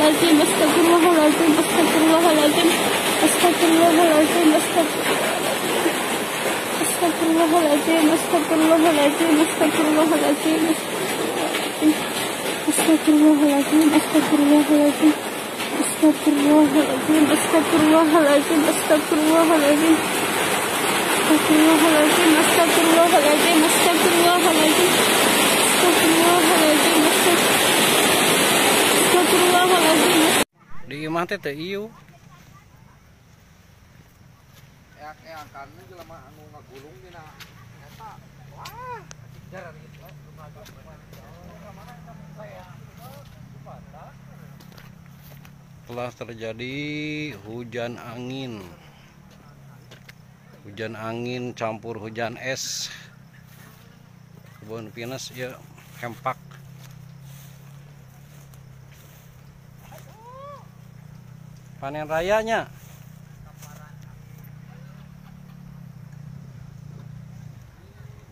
Astagfirullahaladzim, astagfirullahaladzim, astagfirullahaladzim, astagfirullahaladzim, astagfirullahaladzim, astagfirullahaladzim, astagfirullahaladzim, astagfirullahaladzim, astagfirullahaladzim, astagfirullahaladzim, astagfirullahaladzim, astagfirullahaladzim, astagfirullahaladzim, astagfirullahaladzim, astagfirullahaladzim, astagfirullahaladzim, astagfirullahaladzim. Di imah teh teu ieu. Eak-eakanna jelema anu ngagulung dina eta. Wah, jar ari kitu. Telah terjadi hujan angin. Hujan angin campur hujan es. Kebun pinus ya hempak. Panen rayanya.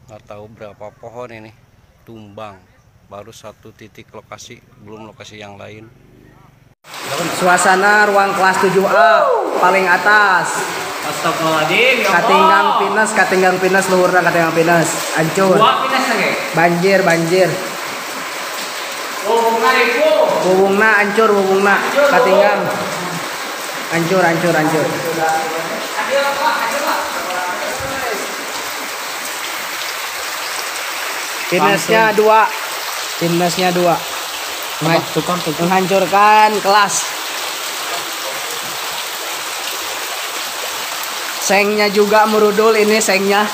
Nggak tahu berapa pohon ini tumbang. Baru satu titik lokasi, belum lokasi yang lain. Suasana ruang kelas 7A paling atas. Astagfirullahaladzim, ya Allah. Katinggang pinus luhurna katinggang pinus. Hancur. Dua pinus lagi. Banjir. Wubungna hancur wubungna. Katinggang. Hancur. Pinusnya dua. Menghancurkan kelas. Sengnya juga merudul ini sengnya.